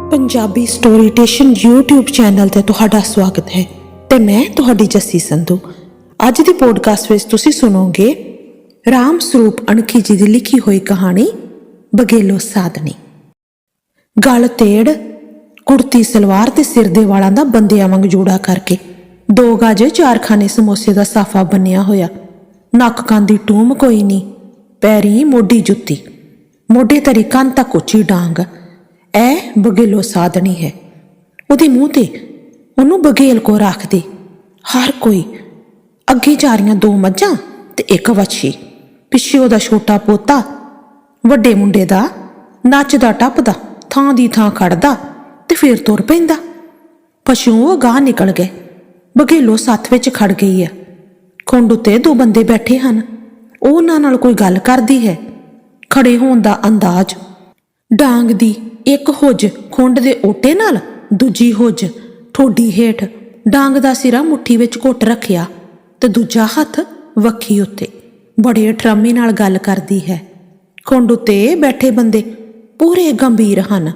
Punjabi स्टोरीटेशन YouTube channel ते तुहाडा स्वागत है ते मैं तुहाडी जस्सी संधू। अज दी पॉडकास्ट विच तुसीं सुनोगे राम स्वरूप अणखी जी दी लिखी हुई कहानी बघेलो साधनी। गल तेड़ कुर्ती सलवार ते सिर दे वालां दा बंदियां वांग जूड़ा करके 2 गज 4 खाने समोसे दा साफा बन्निया होया। नक कांदी टूम कोई नहीं, पैरी मोडी जुत्ती, मोडे तरी कंध तक उच्ची डांग। ऐ बघेलो साधनी है। उहदे मूँह ते उन्होंने बघेल को रख दे। हर कोई अगे जा रही 2 मझां ते 1 वछी, पिछे उहदा छोटा पोता वड्डे मुंडे दा नचदा टपदा थां दी थां खड़दा ते फिर तुर पैंदा। पशू गाह निकल गए। बघेलो सत्थ विच खड़ गई है। खुंड उत्ते 2 बंदे बैठे हैं। उन्हां नाल कोई गल करदी है। खड़े होण दा अंदाज, डांग दी एक हुज खुंड दे ओटे नाल, दूजी हुज ठोडी हेठ, डांग दा सिरा मुट्ठी विच घुट रखिया ते दूजा हत्थ वक्खी उत्ते बड़े ठरामी नाल गल करदी है। खुंड उत्ते बैठे बंदे पूरे गंभीर हन।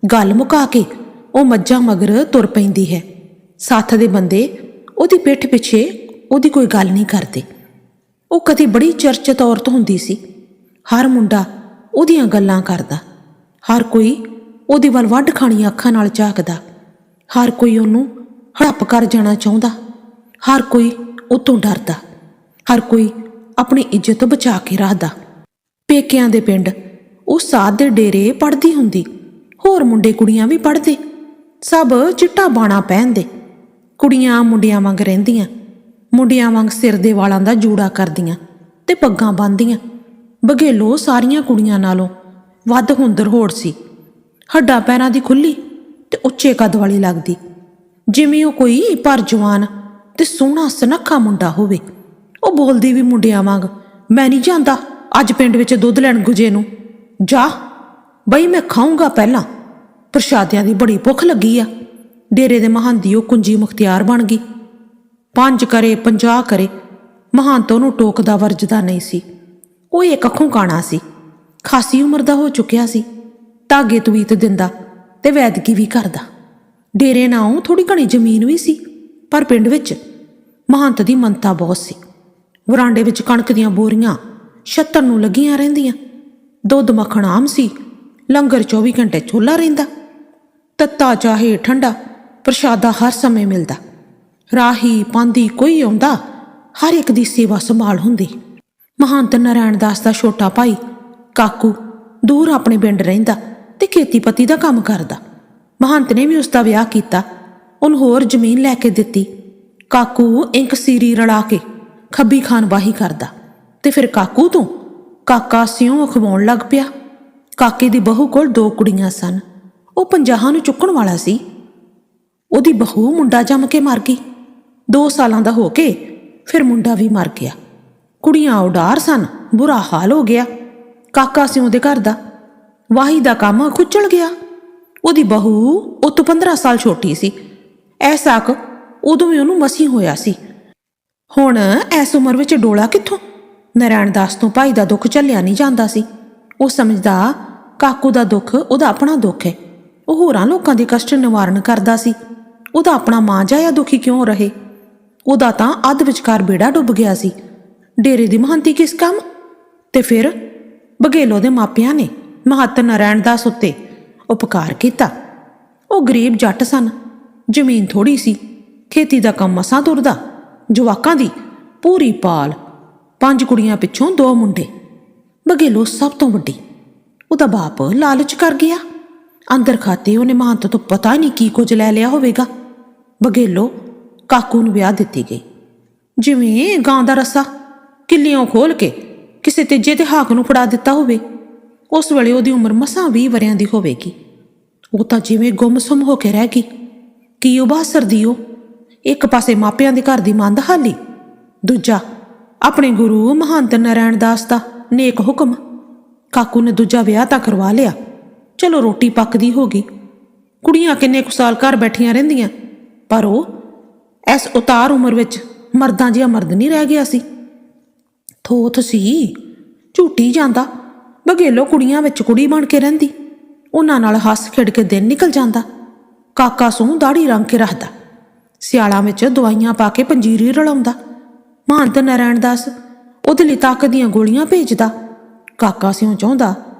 गल मुका के वो मज्जां मगर तुर पैंदी है। साथ दे बंदे उहदी पिठ पिछे उहदी कोई गल नहीं करदे। वो कदी बड़ी चर्चित औरत हुंदी सी। हर मुंडा उहदियां गल्लां करदा, हर कोई ਉਹਦੇ ਵੱਲ ਵੱਢ ਖਾਣੀਆਂ ਅੱਖਾਂ ਨਾਲ ਝਾਕਦਾ, ਹਰ ਕੋਈ ਉਹਨੂੰ ਹੜੱਪ ਕਰ ਜਾਣਾ ਚਾਹੁੰਦਾ, ਹਰ ਕੋਈ ਉਤੋਂ ਡਰਦਾ, ਹਰ ਕੋਈ ਆਪਣੀ ਇੱਜ਼ਤ ਬਚਾ ਕੇ ਰੱਖਦਾ। ਪੇਕਿਆਂ ਦੇ ਪਿੰਡ ਉਹ ਸਾਧ ਦੇ ਡੇਰੇ ਪੜ੍ਹਦੀ ਹੁੰਦੀ, ਹੋਰ ਮੁੰਡੇ ਕੁੜੀਆਂ ਵੀ ਪੜ੍ਹਦੇ, ਸਭ ਚਿੱਟਾ ਬਾਣਾ ਪਹਿਨਦੇ। ਕੁੜੀਆਂ ਮੁੰਡਿਆਂ ਵਾਂਗ ਰਹਿੰਦੀਆਂ, ਮੁੰਡਿਆਂ ਵਾਂਗ ਸਿਰ ਦੇ ਵਾਲਾਂ ਦਾ ਜੂੜਾ ਕਰਦੀਆਂ ਤੇ ਪੱਗਾਂ ਬੰਨ੍ਹਦੀਆਂ। ਬਘੇਲੋ ਸਾਰੀਆਂ ਕੁੜੀਆਂ ਨਾਲੋਂ ਵੱਧ ਹੁੰਦਰ ਹੋੜ ਸੀ। ਹੱਡਾਂ ਪੈਰਾਂ ਦੀ ਖੁੱਲੀ ਤੇ ਉੱਚੇ ਕੱਦ ਵਾਲੀ ਲੱਗਦੀ, ਜਿਵੇਂ ਉਹ ਕੋਈ ਪਰ ਜਵਾਨ ਤੇ ਸੋਹਣਾ ਸੁਨੱਖਾ ਮੁੰਡਾ ਹੋਵੇ। ਉਹ ਬੋਲਦੀ ਵੀ ਮੁੰਡਿਆਂ ਵਾਂਗ, ਮੈਂ ਨਹੀਂ ਜਾਂਦਾ ਅੱਜ ਪਿੰਡ ਵਿੱਚ ਦੁੱਧ ਲੈਣ ਗੁਜੇ ਨੂੰ, ਜਾ ਬਈ ਮੈਂ ਖਾਊਂਗਾ ਪਹਿਲਾਂ, ਪ੍ਰਸ਼ਾਦਿਆਂ ਦੀ ਬੜੀ ਭੁੱਖ ਲੱਗੀ ਆ। ਡੇਰੇ ਦੇ ਮਹਾਂਦੀ ਉਹ ਕੁੰਜੀ ਮੁਖਤਿਆਰ ਬਣ ਗਈ। 5 ਕਰੇ 50 ਕਰੇ, ਮਹੰਤ ਉਹਨੂੰ ਟੋਕਦਾ ਵਰਜਦਾ ਨਹੀਂ ਸੀ। ਉਹ ਇੱਕ ਅੱਖੋਂ ਕਾਣਾ ਸੀ, ਖਾਸੀ ਉਮਰ ਦਾ ਹੋ ਚੁੱਕਿਆ ਸੀ। ਧਾਗੇ ਤਵੀਤ ਦਿੰਦਾ ਤੇ ਵੈਦਗੀ ਵੀ ਕਰਦਾ। ਡੇਰੇ ਨਾਲੋਂ ਥੋੜੀ ਘਣੀ ਜ਼ਮੀਨ ਵੀ ਸੀ, ਪਰ ਪਿੰਡ ਵਿੱਚ ਮਹੰਤ ਦੀ ਮੰਨਤਾ ਬਹੁਤ ਸੀ। ਵਰਾਂਡੇ ਵਿੱਚ ਕਣਕ ਦੀਆਂ ਬੋਰੀਆਂ ਛੱਤਣ ਨੂੰ ਲੱਗੀਆਂ ਰਹਿੰਦੀਆਂ। ਦੁੱਧ ਮੱਖਣ ਆਮ ਸੀ। ਲੰਗਰ 24 ਘੰਟੇ ਚੁੱਲ੍ਹਾ ਰਹਿੰਦਾ। ਤੱਤਾ ਚਾਹੇ ਠੰਡਾ ਪ੍ਰਸ਼ਾਦਾ ਹਰ ਸਮੇਂ ਮਿਲਦਾ। ਰਾਹੀ ਪਾਂਦੀ ਕੋਈ ਆਉਂਦਾ, ਹਰ ਇੱਕ ਦੀ ਸੇਵਾ ਸੰਭਾਲ ਹੁੰਦੀ। ਮਹੰਤ ਨਾਰਾਇਣ ਦਾਸ ਦਾ ਛੋਟਾ ਭਾਈ ਕਾਕੂ ਦੂਰ ਆਪਣੇ ਪਿੰਡ ਰਹਿੰਦਾ ਤੇ ਖੇਤੀਪਤੀ ਦਾ ਕੰਮ ਕਰਦਾ। ਮਹੰਤ ਨੇ ਵੀ ਉਸ ਦਾ ਵਿਆਹ ਕੀਤਾ, ਉਹਨੂੰ ਹੋਰ ਜ਼ਮੀਨ ਲੈ ਕੇ ਦਿੱਤੀ। ਕਾਕੂ ਇੰਕ ਸੀਰੀ ਰਲਾ ਕੇ ਖੱਬੀ ਖਾਨਬਾਹੀ ਕਰਦਾ ਤੇ ਫਿਰ ਕਾਕੂ ਤੋਂ ਕਾਕਾ ਸਿਉਂ ਅਖਵਾਉਣ ਲੱਗ ਪਿਆ। ਕਾਕੇ ਦੀ ਬਹੂ ਕੋਲ 2 ਕੁੜੀਆਂ ਸਨ। ਉਹ 50 ਨੂੰ ਚੁੱਕਣ ਵਾਲਾ ਸੀ। ਉਹਦੀ ਬਹੂ ਮੁੰਡਾ ਜੰਮ ਕੇ ਮਰ ਗਈ। 2 ਸਾਲਾਂ ਦਾ ਹੋ ਕੇ ਫਿਰ ਮੁੰਡਾ ਵੀ ਮਰ ਗਿਆ। ਕੁੜੀਆਂ ਉਡਾਰ ਸਨ, ਬੁਰਾ ਹਾਲ ਹੋ ਗਿਆ। ਕਾਕਾ ਸਿਉਂ ਦੇ ਘਰ ਦਾ ਵਾਹੀ ਦਾ ਕੰਮ ਖੁੱਚਲ ਗਿਆ। ਉਹਦੀ ਬਹੂ ਉਹ ਤੋਂ 15 ਸਾਲ ਛੋਟੀ ਸੀ। ਐਸਾ ਕਿ ਉਦੋਂ ਵੀ ਉਹਨੂੰ ਮਸੀਂ ਹੋਇਆ ਸੀ। ਹੁਣ ਐਸ ਉਮਰ ਵਿੱਚ ਡੋਲਾ ਕਿੱਥੋਂ? ਨਾਰਾਇਣ ਦਾਸ ਤੋਂ ਭਾਈ ਦਾ ਦੁੱਖ ਝੱਲਿਆ ਨਹੀਂ ਜਾਂਦਾ ਸੀ। ਉਹ ਸਮਝਦਾ ਕਾਕੂ ਦਾ ਦੁੱਖ ਉਹਦਾ ਆਪਣਾ ਦੁੱਖ ਹੈ। ਉਹ ਹੋਰਾਂ ਲੋਕਾਂ ਦੇ ਕਸ਼ਟ ਨਿਵਾਰਨ ਕਰਦਾ ਸੀ। ਉਹਦਾ ਆਪਣਾ ਮਾਂ ਜਾਇਆ ਦੁਖੀ ਕਿਉਂ ਰਹੇ? ਉਹਦਾ ਤਾਂ ਅੱਧ ਵਿਚਕਾਰ ਬੇੜਾ ਡੁੱਬ ਗਿਆ ਸੀ। ਡੇਰੇ ਦੀ ਮਹੰਤੀ ਕਿਸ ਕੰਮ? ਤੇ ਫਿਰ ਬਘੇਲੋ ਦੇ ਮਾਪਿਆਂ ਨੇ ਮਹੰਤ ਨਾਰਾਇਣ ਦਾਸ ਉੱਤੇ ਉਪਕਾਰ ਕੀਤਾ। ਉਹ ਗਰੀਬ ਜੱਟ ਸਨ, ਜ਼ਮੀਨ ਥੋੜੀ ਸੀ, ਖੇਤੀ ਦਾ ਕੰਮ ਮਸਾਂ ਤੁਰਦਾ। ਜਵਾਕਾਂ ਦੀ ਪੂਰੀ ਪਾਲ, 5 ਕੁੜੀਆਂ ਪਿੱਛੋਂ 2 ਮੁੰਡੇ। ਬਘੇਲੋ ਸਭ ਤੋਂ ਵੱਡੀ। ਉਹਦਾ ਬਾਪ ਲਾਲਚ ਕਰ ਗਿਆ। ਅੰਦਰ ਖਾਤੇ ਉਹਨੇ ਮਹੰਤ ਤੋਂ ਪਤਾ ਨਹੀਂ ਕੀ ਕੁਝ ਲੈ ਲਿਆ ਹੋਵੇਗਾ। ਬਘੇਲੋ ਕਾਕੂ ਨੂੰ ਵਿਆਹ ਦਿੱਤੀ ਗਈ। ਜਿਵੇਂ ਗਾਂ ਦਾ ਰੱਸਾ ਕਿੱਲਿਓਂ ਖੋਲ ਕੇ ਕਿਸੇ ਤੀਜੇ ਤੇ ਹਾਕ ਨੂੰ ਫੜਾ ਦਿੱਤਾ ਹੋਵੇ। ਉਸ ਵੇਲੇ ਉਹਦੀ ਉਮਰ ਮਸਾਂ 20 ਵਰਿਆਂ ਦੀ ਹੋਵੇਗੀ। ਉਹ ਤਾਂ ਜਿਵੇਂ ਗੁੰਮਸੁੰਮ ਹੋ ਕੇ ਰਹਿ ਗਈ। ਕੀ ਉਹ ਬਾਸਰਦੀ? ਉਹ ਇੱਕ ਪਾਸੇ ਮਾਪਿਆਂ ਦੇ ਘਰ ਦੀ ਮੰਦਹਾਲੀ, ਦੂਜਾ ਆਪਣੇ ਗੁਰੂ ਮਹੰਤ ਨਾਰਾਇਣ ਦਾਸ ਦਾ ਨੇਕ ਹੁਕਮ। ਕਾਕੂ ਨੇ ਦੂਜਾ ਵਿਆਹ ਤਾਂ ਕਰਵਾ ਲਿਆ। ਚਲੋ ਰੋਟੀ ਪੱਕਦੀ ਹੋ ਗਈ। ਕੁੜੀਆਂ ਕਿੰਨੇ ਕੁ ਸਾਲ ਘਰ ਬੈਠੀਆਂ ਰਹਿੰਦੀਆਂ, ਪਰ ਉਹ ਇਸ ਉਤਾਰ ਉਮਰ ਵਿੱਚ ਮਰਦਾਂ ਜਿਹਾ ਮਰਦ ਨਹੀਂ ਰਹਿ ਗਿਆ ਸੀ। ਥੋਥ ਸੀ, ਝੂਟੀ ਜਾਂਦਾ। ਬਘੇਲੋ ਕੁੜੀਆਂ ਵਿੱਚ ਕੁੜੀ ਬਣ ਕੇ ਰਹਿੰਦੀ। ਉਹਨਾਂ ਨਾਲ ਹੱਸ ਖੇਡ ਕੇ ਦਿਨ ਨਿਕਲ ਜਾਂਦਾ। ਕਾਕਾ ਸੂੰ ਦਾੜੀ ਰੰਗ ਕੇ ਰੱਖਦਾ, ਸਿਆਲਾਂ ਵਿੱਚ ਦਵਾਈਆਂ ਪਾ ਕੇ ਪੰਜੀਰੀ ਰਲਾਉਂਦਾ। ਮਹੰਤ ਨਾਰਾਇਣ ਦਾਸ ਉਹਦੇ ਲਈ ਤਾਕਤ ਦੀਆਂ ਗੋਲੀਆਂ ਭੇਜਦਾ। ਕਾਕਾ ਸਿਉਂ ਚਾਹੁੰਦਾ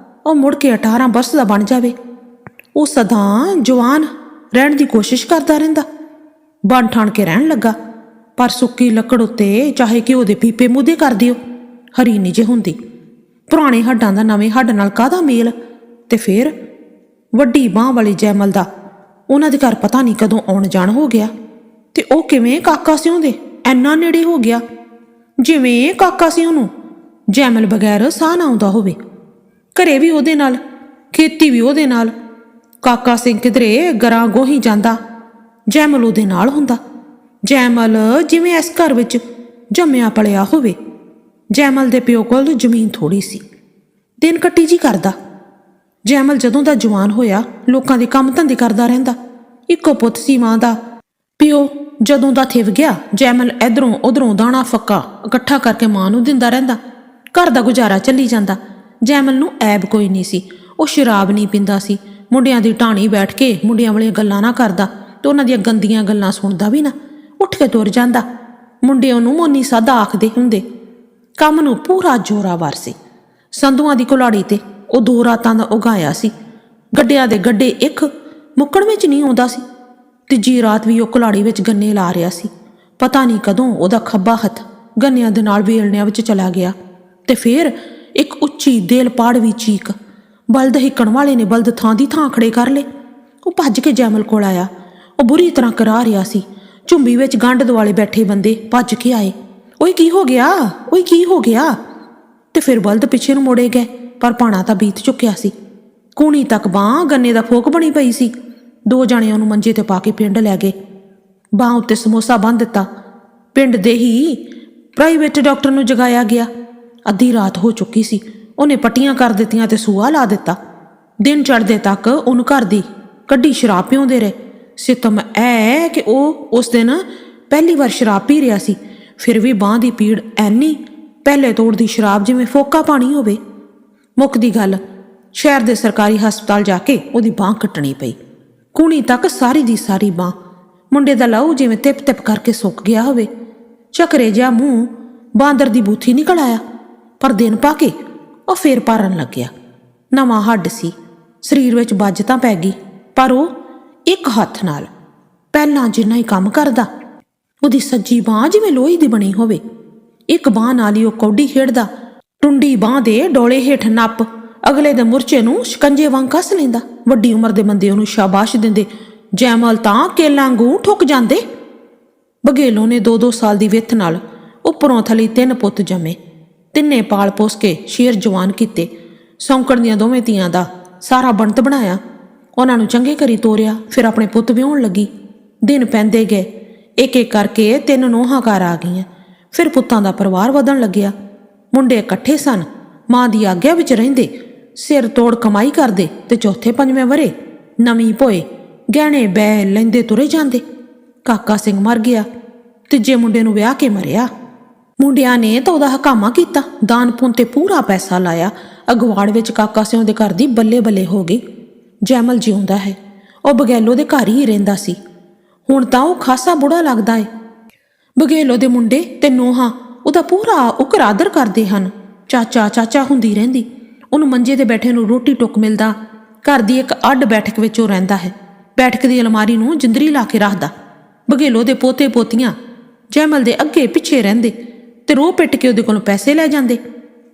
ਉਹ ਮੁੜ ਕੇ 18 ਬਰਸ ਦਾ ਬਣ ਜਾਵੇ। ਉਹ ਸਦਾ ਜਵਾਨ ਰਹਿਣ ਦੀ ਕੋਸ਼ਿਸ਼ ਕਰਦਾ ਰਹਿੰਦਾ। ਬਣ ਠਾਣ ਕੇ ਰਹਿਣ ਲੱਗਾ, ਪਰ ਸੁੱਕੀ ਲੱਕੜ ਉੱਤੇ ਚਾਹੇ ਘਿਓ ਦੇ ਪੀਪੇ ਮੂਧੇ ਕਰ ਦਿਓ, ਹਰੀ ਨਹੀਂ ਜੇ ਹੁੰਦੀ। ਪੁਰਾਣੇ ਹੱਡਾਂ ਦਾ ਨਵੇਂ ਹੱਡ ਨਾਲ ਕਾਹਦਾ ਮੇਲ। ਤੇ ਫਿਰ ਵੱਡੀ ਬਾਂਹ ਵਾਲੀ ਜੈਮਲ ਦਾ ਉਹਨਾਂ ਦੇ ਘਰ ਪਤਾ ਨਹੀਂ ਕਦੋਂ ਆਉਣ ਜਾਣ ਹੋ ਗਿਆ। ਤੇ ਉਹ ਕਿਵੇਂ ਕਾਕਾ ਸਿਉਂ ਦੇ ਐਨਾ ਨੇੜੇ ਹੋ ਗਿਆ, ਜਿਵੇਂ ਕਾਕਾ ਸਿਉਂ ਨੂੰ ਜੈਮਲ ਬਗੈਰ ਸਾਹ ਨਾ ਆਉਂਦਾ ਹੋਵੇ। ਘਰੇ ਵੀ ਉਹਦੇ ਨਾਲ, ਖੇਤੀ ਵੀ ਉਹਦੇ ਨਾਲ। ਕਾਕਾ ਸਿੰਘ ਕਿਧਰੇ ਗਰਾਂ ਗੋਹੀ ਜਾਂਦਾ, ਜੈਮਲ ਉਹਦੇ ਨਾਲ ਹੁੰਦਾ। ਜੈਮਲ ਜਿਵੇਂ ਇਸ ਘਰ ਵਿੱਚ ਜੰਮਿਆ ਪਲਿਆ ਹੋਵੇ। ਜੈਮਲ ਦੇ ਪਿਓ ਕੋਲ ਜ਼ਮੀਨ ਥੋੜੀ ਸੀ, ਦਿਨ ਕੱਟੀ ਜੀ ਕਰਦਾ। ਜੈਮਲ ਜਦੋਂ ਦਾ ਜਵਾਨ ਹੋਇਆ ਲੋਕਾਂ ਦੇ ਕੰਮ ਧੰਦੇ ਕਰਦਾ ਰਹਿੰਦਾ। ਇੱਕੋ ਪੁੱਤ ਸੀ ਮਾਂ ਦਾ। ਪਿਓ ਜਦੋਂ ਦਾ ਥਿਵ ਗਿਆ, ਜੈਮਲ ਇੱਧਰੋਂ ਉੱਧਰੋਂ ਦਾਣਾ ਫੱਕਾ ਇਕੱਠਾ ਕਰਕੇ ਮਾਂ ਨੂੰ ਦਿੰਦਾ ਰਹਿੰਦਾ। ਘਰ ਦਾ ਗੁਜ਼ਾਰਾ ਚੱਲੀ ਜਾਂਦਾ। ਜੈਮਲ ਨੂੰ ਐਬ ਕੋਈ ਨਹੀਂ ਸੀ। ਉਹ ਸ਼ਰਾਬ ਨਹੀਂ ਪੀਂਦਾ ਸੀ। ਮੁੰਡਿਆਂ ਦੀ ਢਾਣੀ ਬੈਠ ਕੇ ਮੁੰਡਿਆਂ ਵਾਲੀਆਂ ਗੱਲਾਂ ਨਾ ਕਰਦਾ ਤੇ ਉਹਨਾਂ ਦੀਆਂ ਗੰਦੀਆਂ ਗੱਲਾਂ ਸੁਣਦਾ ਵੀ ਨਾ। ਉੱਠ ਕੇ ਤੁਰ ਜਾਂਦਾ। ਮੁੰਡੇ ਉਹਨੂੰ ਮੋਨੀ ਸਾਦਾ ਆਖਦੇ ਹੁੰਦੇ। ਕੰਮ ਨੂੰ ਪੂਰਾ ਜ਼ੋਰਾਵਰ ਸੀ। ਸੰਧੂਆਂ ਦੀ ਕੁਲਾੜੀ ਤੇ ਉਹ 2 ਰਾਤਾਂ ਦਾ ਉਗਾਇਆ ਸੀ। ਗੱਡਿਆਂ ਦੇ ਗੱਡੇ ਇੱਕ ਮੁੱਕਣ ਵਿੱਚ ਨਹੀਂ ਆਉਂਦਾ ਸੀ। ਤੀਜੀ ਰਾਤ ਵੀ ਉਹ ਕੁਲਾੜੀ ਵਿੱਚ ਗੰਨੇ ਲਾ ਰਿਹਾ ਸੀ। ਪਤਾ ਨਹੀਂ ਕਦੋਂ ਉਹਦਾ ਖੱਬਾ ਹੱਥ ਗੰਨਿਆਂ ਦੇ ਨਾਲ ਵੇਲਣਿਆਂ ਵਿੱਚ ਚਲਾ ਗਿਆ। ਤੇ ਫਿਰ ਇੱਕ ਉੱਚੀ ਦੇਲ ਪਾੜਵੀ ਚੀਕ। ਬਲਦ ਹਿੱਕਣ ਵਾਲੇ ਨੇ ਬਲਦ ਥਾਂ ਦੀ ਥਾਂ ਖੜੇ ਕਰ ਲਏ। ਉਹ ਭੱਜ ਕੇ ਜੈਮਲ ਕੋਲ ਆਇਆ। ਉਹ ਬੁਰੀ ਤਰ੍ਹਾਂ ਕਰਾ ਰਿਹਾ ਸੀ। ਝੁੰਬੀ ਵਿੱਚ ਗੰਢ ਦੁਆਲੇ ਬੈਠੇ ਬੰਦੇ ਭੱਜ ਕੇ ਆਏ। ਓਏ ਕੀ ਹੋ ਗਿਆ, ਓਏ ਕੀ ਹੋ ਗਿਆ। ਤੇ ਫਿਰ ਬਲਦ ਪਿੱਛੇ ਨੂੰ ਮੋੜੇ ਗਏ, ਪਰ ਭਾਣਾ ਤਾਂ ਬੀਤ ਚੁੱਕਿਆ ਸੀ। ਕੂਣੀ ਤੱਕ ਬਾਂਹ ਗੰਨੇ ਦਾ ਫੋਕ ਬਣੀ ਪਈ ਸੀ। 2 ਜਾਣੇ ਉਹਨੂੰ ਮੰਜੇ ਤੇ ਪਾ ਕੇ ਪਿੰਡ ਲੈ ਗਏ। ਬਾਂਹ ਉੱਤੇ ਸਮੋਸਾ ਬੰਨ੍ਹ ਦਿੱਤਾ। ਪਿੰਡ ਦੇ ਹੀ ਪ੍ਰਾਈਵੇਟ ਡਾਕਟਰ ਨੂੰ ਜਗਾਇਆ ਗਿਆ। ਅੱਧੀ ਰਾਤ ਹੋ ਚੁੱਕੀ ਸੀ। ਉਹਨੇ ਪੱਟੀਆਂ ਕਰ ਦਿੱਤੀਆਂ ਤੇ ਸੂਆ ਲਾ ਦਿੱਤਾ। ਦਿਨ ਚੜ੍ਹਦੇ ਤੱਕ ਉਹਨੂੰ ਘਰ ਦੀ ਕੱਢੀ ਸ਼ਰਾਬ ਪਿਉਂਦੇ ਰਹੇ। ਸਿਤਮ ਐ ਕਿ ਉਹ ਉਸ ਦਿਨ ਪਹਿਲੀ ਵਾਰ ਸ਼ਰਾਬ ਪੀ ਰਿਹਾ ਸੀ। ਫਿਰ ਵੀ ਬਾਂਹ ਦੀ ਪੀੜ ਐਨੀ ਪਹਿਲੇ ਤੋੜਦੀ ਸ਼ਰਾਬ ਜਿਵੇਂ ਫੋਕਾ ਪਾਣੀ ਹੋਵੇ। ਮੁੱਕਦੀ ਗੱਲ, ਸ਼ਹਿਰ ਦੇ ਸਰਕਾਰੀ ਹਸਪਤਾਲ ਜਾ ਕੇ ਉਹਦੀ ਬਾਂਹ ਕੱਟਣੀ ਪਈ। ਕੂਣੀ ਤੱਕ ਸਾਰੀ ਦੀ ਸਾਰੀ ਬਾਂਹ। ਮੁੰਡੇ ਦਾ ਲਹੂ ਜਿਵੇਂ ਤਿਪ ਤਿਪ ਕਰਕੇ ਸੁੱਕ ਗਿਆ ਹੋਵੇ। ਚੱਕਰੇ ਜਿਹਾ ਮੂੰਹ ਬਾਂਦਰ ਦੀ ਬੂਥੀ ਨਿਕਲ ਆਇਆ। ਪਰ ਦਿਨ ਪਾ ਕੇ ਉਹ ਫੇਰ ਭਾਰਨ ਲੱਗਿਆ। ਨਵਾਂ ਹੱਡ ਸੀ, ਸਰੀਰ ਵਿੱਚ ਬੱਝ ਤਾਂ ਪੈ ਗਈ, ਪਰ ਉਹ ਇੱਕ ਹੱਥ ਨਾਲ ਪਹਿਲਾਂ ਜਿੰਨਾ ਹੀ ਕੰਮ ਕਰਦਾ। ਉਹਦੀ ਸੱਜੀ ਬਾਂਹ ਜਿਵੇਂ ਲੋਹੇ ਦੀ ਬਣੀ ਹੋਵੇ। ਇੱਕ ਬਾਂਹ ਨਾਲ ਹੀ ਉਹ ਕੌਡੀ ਖੇਡਦਾ। ਟੁੰਡੀ ਬਾਂਹ ਦੇ ਡੋਲੇ ਹੇਠ ਨੱਪ ਅਗਲੇ ਦੇ ਮੁਰਚੇ ਨੂੰ ਸ਼ਿਕੰਜੇ ਵਾਂਗ ਕੱਸ ਲੈਂਦਾ। ਵੱਡੀ ਉਮਰ ਦੇ ਬੰਦੇ ਉਹਨੂੰ ਸ਼ਾਬਾਸ਼ ਦਿੰਦੇ। ਜੈਮਲ ਤਾਂ ਕੇਲਾਂ ਵਾਂਗੂ ਠੁੱਕ ਜਾਂਦੇ। ਬਘੇਲੋਂ ਨੇ 2-2 ਸਾਲ ਦੀ ਵਿੱਥ ਨਾਲ ਉੱਪਰੋਂ ਥਲੀ 3 ਪੁੱਤ ਜੰਮੇ। ਤਿੰਨੇ ਪਾਲ ਪੋਸ ਕੇ ਸ਼ੇਰ ਜਵਾਨ ਕੀਤੇ। ਸੌਂਕਣ ਦੀਆਂ ਦੋਵੇਂ ਧੀਆਂ ਦਾ ਸਾਰਾ ਬਣਤ ਬਣਾਇਆ। ਉਹਨਾਂ ਨੂੰ ਚੰਗੇ ਘਰੀ ਤੋਰਿਆ। ਫਿਰ ਆਪਣੇ ਪੁੱਤ ਵਿਆਹੁਣ ਲੱਗੀ। ਦਿਨ ਪੈਂਦੇ ਗਏ। ਇੱਕ ਇੱਕ ਕਰਕੇ 3 ਨੂੰਹਾਂ ਘਰ ਆ ਗਈਆਂ। ਫਿਰ ਪੁੱਤਾਂ ਦਾ ਪਰਿਵਾਰ ਵਧਣ ਲੱਗਿਆ। ਮੁੰਡੇ ਇਕੱਠੇ ਸਨ। ਮਾਂ ਦੀ ਆਗਿਆ ਵਿੱਚ ਰਹਿੰਦੇ, ਸਿਰ ਤੋੜ ਕਮਾਈ ਕਰਦੇ ਤੇ ਚੌਥੇ ਪੰਜਵੇਂ ਵਰੇ ਨਵੀਂ ਭੋਏ ਗਹਿਣੇ ਬੈ ਲੈਂਦੇ ਤੁਰੇ ਜਾਂਦੇ। ਕਾਕਾ ਸਿੰਘ ਮਰ ਗਿਆ। ਤੀਜੇ ਮੁੰਡੇ ਨੂੰ ਵਿਆਹ ਕੇ ਮਰਿਆ। ਮੁੰਡਿਆਂ ਨੇ ਤਾਂ ਉਹਦਾ ਹਕਾਮਾ ਕੀਤਾ। ਦਾਨ ਪੁੰਨ ਤੇ ਪੂਰਾ ਪੈਸਾ ਲਾਇਆ। ਅਗਵਾੜ ਵਿੱਚ ਕਾਕਾ ਸਿੰਘ ਦੇ ਘਰ ਦੀ ਬੱਲੇ ਬੱਲੇ ਹੋ ਗਈ। ਜੈਮਲ ਜਿਉਂਦਾ ਹੈ। ਉਹ ਬਗੈਲੋ ਦੇ ਘਰ ਹੀ ਰਹਿੰਦਾ ਸੀ। ਹੁਣ ਤਾਂ ਉਹ ਖਾਸਾ ਬੁੜਾ ਲੱਗਦਾ ਏ। ਬਗੇਲੋ ਦੇ ਮੁੰਡੇ ਤੇ ਨੂੰਹਾਂ ਉਹਦਾ ਪੂਰਾ ਉਕਰ ਆਦਰ ਕਰਦੇ ਹਨ। ਚਾਚਾ ਚਾਚਾ ਹੁੰਦੀ ਰਹਿੰਦੀ। ਉਹਨੂੰ ਮੰਜੇ ਤੇ ਬੈਠੇ ਨੂੰ ਰੋਟੀ ਟੁੱਕ ਮਿਲਦਾ। ਘਰ ਦੀ ਇੱਕ ਅੱਡ ਬੈਠਕ ਵਿੱਚ ਉਹ ਰਹਿੰਦਾ ਹੈ। ਬੈਠਕ ਦੀ ਅਲਮਾਰੀ ਨੂੰ ਜਿੰਦਰੀ ਲਾ ਕੇ ਰੱਖਦਾ। ਬਗੇਲੋ ਦੇ ਪੋਤੇ ਪੋਤੀਆਂ ਜੈਮਲ ਦੇ ਅੱਗੇ ਪਿੱਛੇ ਰਹਿੰਦੇ ਤੇ ਰੋ ਪਿੱਟ ਕੇ ਉਹਦੇ ਕੋਲੋਂ ਪੈਸੇ ਲੈ ਜਾਂਦੇ।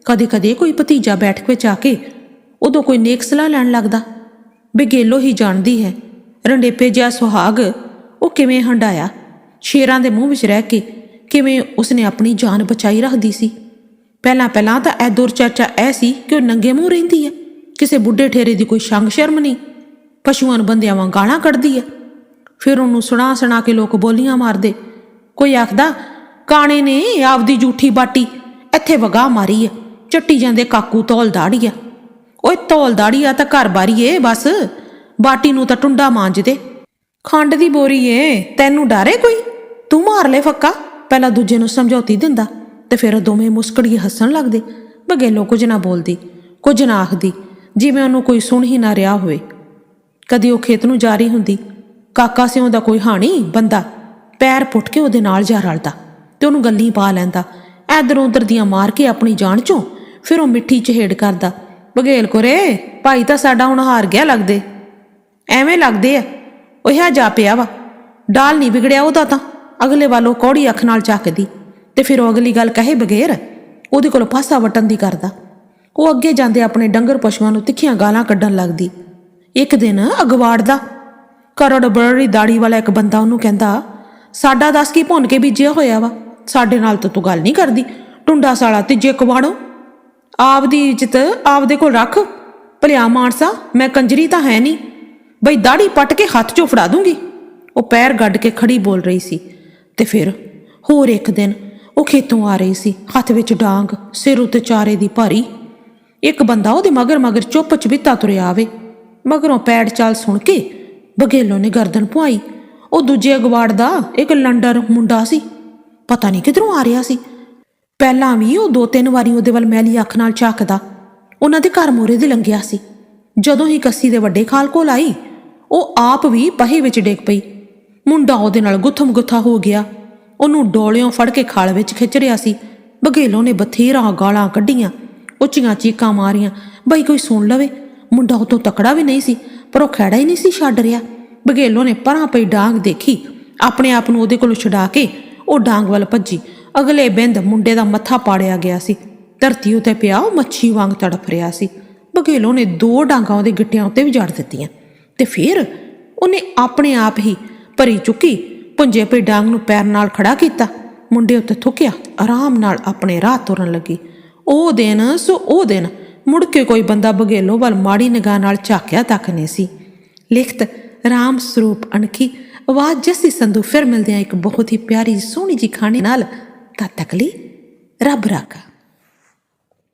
ਕਦੇ ਕਦੇ ਕੋਈ ਭਤੀਜਾ ਬੈਠਕ ਵਿੱਚ ਆ ਕੇ ਉਦੋਂ ਕੋਈ ਨੇਕ ਸਲਾਹ ਲੈਣ ਲੱਗਦਾ। ਬਗੇਲੋ ਹੀ ਜਾਣਦੀ ਹੈ ਰੰਡੇਪੇ ਜਿਹਾ ਸੁਹਾਗ ਉਹ ਕਿਵੇਂ ਹੰਡਾਇਆ। ਸ਼ੇਰਾਂ ਦੇ ਮੂੰਹ ਵਿੱਚ ਰਹਿ ਕੇ ਕਿਵੇਂ ਉਸਨੇ ਆਪਣੀ ਜਾਨ ਬਚਾਈ ਰੱਖਦੀ ਸੀ। ਪਹਿਲਾਂ ਪਹਿਲਾਂ ਤਾਂ ਇਹ ਦੁਰ ਚਰਚਾ ਐ ਸੀ ਕਿ ਉਹ ਨੰਗੇ ਮੂੰਹ ਰਹਿੰਦੀ ਹੈ। ਕਿਸੇ ਬੁੱਢੇ ਠੇਰੇ ਦੀ ਕੋਈ ਸ਼ੰਗ ਸ਼ਰਮ ਨਹੀਂ। ਪਸ਼ੂਆਂ ਨੂੰ ਬੰਦਿਆਂ ਵਾਂ ਗਾਲਾਂ ਕੱਢਦੀ ਹੈ। ਫਿਰ ਉਹਨੂੰ ਸੁਣਾ ਕੇ ਲੋਕ ਬੋਲੀਆਂ ਮਾਰਦੇ। ਕੋਈ ਆਖਦਾ ਕਾਣੇ ਨੇ ਆਪਦੀ ਜੂਠੀ ਬਾਟੀ ਇੱਥੇ ਵਗਾ ਮਾਰੀ ਹੈ। ਚੱਟੀ ਜਾਂਦੇ ਕਾਕੂ ਧੌਲ ਦਾੜੀ ਆ। ਓਏ ਧੌਲ ਦਾੜੀ ਆ ਤਾਂ ਘਰ ਬਾਰੀ ਏ ਬਸ। ਬਾਟੀ ਨੂੰ ਤਾਂ ਟੁੰਡਾ ਮਾਂਜਦੇ। ਖੰਡ ਦੀ ਬੋਰੀ ਏ, ਤੈਨੂੰ ਡਾਰੇ ਕੋਈ? ਤੂੰ ਮਾਰ ਲੈ ਫੱਕਾ। ਪਹਿਲਾਂ ਦੂਜੇ ਨੂੰ ਸਮਝੌਤੀ ਦਿੰਦਾ ਤੇ ਫਿਰ ਦੋਵੇਂ ਮੁਸਕੜੀਏ ਹੱਸਣ ਲੱਗਦੇ। ਬਗੇਲੋ ਕੁਝ ਨਾ ਬੋਲਦੀ, ਕੁਝ ਨਾ ਆਖਦੀ। ਜਿਵੇਂ ਉਹਨੂੰ ਕੋਈ ਸੁਣ ਹੀ ਨਾ ਰਿਹਾ ਹੋਵੇ। ਕਦੀ ਉਹ ਖੇਤ ਨੂੰ ਜਾ ਰਹੀ ਹੁੰਦੀ, ਕਾਕਾ ਸਿਉਂ ਦਾ ਕੋਈ ਹਾਣੀ ਬੰਦਾ ਪੈਰ ਪੁੱਟ ਕੇ ਉਹਦੇ ਨਾਲ ਜਾ ਰਲਦਾ ਤੇ ਉਹਨੂੰ ਗੱਲੀਂ ਪਾ ਲੈਂਦਾ, ਇੱਧਰੋਂ ਉੱਧਰ ਦੀਆਂ ਮਾਰ ਕੇ ਆਪਣੀ ਜਾਨ ਚੋਂ। ਫਿਰ ਉਹ ਮਿੱਠੀ ਚਹੇੜ ਕਰਦਾ, ਬਘੇਲ ਕੋਰੇ ਭਾਈ ਤਾਂ ਸਾਡਾ ਹੁਣ ਹਾਰ ਗਿਆ ਲੱਗਦੇ। ਐਵੇਂ ਲੱਗਦੇ ਆ, ਉਹ ਇਹ ਜਾ ਪਿਆ ਵਾ, ਡਾਲ ਨਹੀਂ ਵਿਗੜਿਆ ਉਹਦਾ ਤਾਂ। ਅਗਲੇ ਵੱਲੋਂ ਕੌੜੀ ਅੱਖ ਨਾਲ ਝੱਕਦੀ ਤੇ ਫਿਰ ਉਹ ਅਗਲੀ ਗੱਲ ਕਹੇ ਬਗੈਰ ਉਹਦੇ ਕੋਲੋਂ ਪਾਸਾ ਵਟਣ ਦੀ ਕਰਦਾ। ਉਹ ਅੱਗੇ ਜਾਂਦੇ ਆਪਣੇ ਡੰਗਰ ਪਸ਼ੂਆਂ ਨੂੰ ਤਿੱਖੀਆਂ ਗਾਲਾਂ ਕੱਢਣ ਲੱਗਦੀ। ਇੱਕ ਦਿਨ ਅਗਵਾੜ ਦਾ ਕਰੜ ਬੜੀ ਦਾੜੀ ਵਾਲਾ ਇੱਕ ਬੰਦਾ ਉਹਨੂੰ ਕਹਿੰਦਾ, ਸਾਡਾ ਦੱਸ ਕੀ ਭੁੰਨ ਕੇ ਬੀਜਿਆ ਹੋਇਆ ਵਾ, ਸਾਡੇ ਨਾਲ ਤਾਂ ਤੂੰ ਗੱਲ ਨਹੀਂ ਕਰਦੀ, ਟੁੰਡਾ ਸਾਲਾ ਤੀਜੇ ਕਵਾੜੋ। ਆਪਦੀ ਇੱਜ਼ਤ ਆਪਦੇ ਕੋਲ ਰੱਖ ਭਲਿਆ ਮਾਨਸਾ, ਮੈਂ ਕੰਜਰੀ ਤਾਂ ਹੈ ਨਹੀਂ ਬਈ ਦਾੜੀ ਪੱਟ ਕੇ ਹੱਥ 'ਚੋਂ ਫੜਾ ਦੂੰਗੀ। ਉਹ ਪੈਰ ਗੱਡ ਕੇ ਖੜੀ ਬੋਲ ਰਹੀ ਸੀ। ਤੇ ਫਿਰ ਹੋਰ ਇੱਕ ਦਿਨ ਉਹ ਖੇਤੋਂ ਆ ਰਹੀ ਸੀ, ਹੱਥ ਵਿੱਚ ਡਾਂਗ, ਸਿਰ ਉੱਤੇ ਚਾਰੇ ਦੀ ਭਾਰੀ। ਇੱਕ ਬੰਦਾ ਉਹਦੇ ਮਗਰ ਮਗਰ ਚੁੱਪ ਚਬੀਤਾ ਤੁਰਿਆ ਆਵੇ। ਮਗਰੋਂ ਪੈੜ ਚਾਲ ਸੁਣ ਕੇ ਬਘੇਲੋਂ ਨੇ ਗਰਦਨ ਪੁਆਈ। ਉਹ ਦੂਜੇ ਅਗਵਾੜ ਦਾ ਇੱਕ ਲੰਡਰ ਮੁੰਡਾ ਸੀ, ਪਤਾ ਨਹੀਂ ਕਿੱਧਰੋਂ ਆ ਰਿਹਾ ਸੀ। ਪਹਿਲਾਂ ਵੀ ਉਹ 2-3 ਵਾਰੀ ਉਹਦੇ ਵੱਲ ਮੈਲੀ ਅੱਖ ਨਾਲ ਝਾਕਦਾ ਉਹਨਾਂ ਦੇ ਘਰ ਮੋਰੇ ਦੇ ਲੰਘਿਆ ਸੀ। ਜਦੋਂ ਹੀ ਕੱਸੀ ਦੇ ਵੱਡੇ ਖਾਲ ਕੋਲ ਆਈ, ਉਹ ਆਪ ਵੀ ਪਹੀ ਵਿੱਚ ਡਿੱਗ ਪਈ। ਮੁੰਡਾ ਉਹਦੇ ਨਾਲ ਗੁੱਥਮ ਗੁੱਥਾ ਹੋ ਗਿਆ, ਉਹਨੂੰ ਡੋਲਿਓਂ ਫੜ ਕੇ ਖਾਲ ਵਿੱਚ ਖਿੱਚ ਰਿਹਾ ਸੀ। ਬਘੇਲੋਂ ਨੇ ਬਥੇਰਾ ਗਾਲਾਂ ਕੱਢੀਆਂ, ਉੱਚੀਆਂ ਚੀਕਾਂ ਮਾਰੀਆਂ ਬਈ ਕੋਈ ਸੁਣ ਲਵੇ। ਮੁੰਡਾ ਉਤੋਂ ਤਕੜਾ ਵੀ ਨਹੀਂ ਸੀ, ਪਰ ਉਹ ਖਹਿੜਾ ਹੀ ਨਹੀਂ ਸੀ ਛੱਡ ਰਿਹਾ। ਬਘੇਲੋਂ ਨੇ ਪਰਾਂ ਪਈ ਡਾਂਗ ਦੇਖੀ, ਆਪਣੇ ਆਪ ਨੂੰ ਉਹਦੇ ਕੋਲੋਂ ਛੁਡਾ ਕੇ ਉਹ ਡਾਂਗ ਵੱਲ ਭੱਜੀ। ਅਗਲੇ ਬਿੰਦ ਮੁੰਡੇ ਦਾ ਮੱਥਾ ਪਾੜਿਆ ਗਿਆ ਸੀ, ਧਰਤੀ ਉੱਤੇ ਪਿਆ ਉਹ ਮੱਛੀ ਵਾਂਗ ਤੜਫ ਰਿਹਾ ਸੀ। ਬਘੇਲੋਂ ਨੇ 2 ਡਾਂਗਾਂ ਉਹਦੇ ਗਿੱਟਿਆਂ ਉੱਤੇ ਵੀ ਜੜ ਦਿੱਤੀਆਂ ਤੇ ਫਿਰ ਉਹਨੇ ਆਪਣੇ ਆਪ ਹੀ ਭਰੀ ਚੁੱਕੀ ਪੁੰਜੇ ਪਈ ਡਾਂਗ ਨੂੰ ਪੈਰ ਨਾਲ ਖੜਾ ਕੀਤਾ, ਮੁੰਡੇ ਉੱਤੇ ਥੁੱਕਿਆ, ਆਰਾਮ ਨਾਲ ਆਪਣੇ ਰਾਹ ਤੁਰਨ ਲੱਗੀ। ਉਹ ਦਿਨ ਮੁੜ ਕੇ ਕੋਈ ਬੰਦਾ ਬਘੇਲੋਂ ਵੱਲ ਮਾੜੀ ਨਿਗਾਹ ਨਾਲ ਝਾਕਿਆ ਤੱਕ ਨਹੀਂ ਸੀ। ਲਿਖਤ ਰਾਮ ਸਰੂਪ ਅਣਖੀ, ਆਵਾਜ਼ ਜੱਸੀ ਸੰਧੂ। ਫਿਰ ਮਿਲਦੇ ਹਾਂ ਇੱਕ ਬਹੁਤ ਹੀ ਪਿਆਰੀ ਸੋਹਣੀ ਜੀ ਕਹਾਣੀ ਨਾਲ। ਤਦ ਤੱਕ ਲਈ ਰੱਬ ਰਾਖਾ।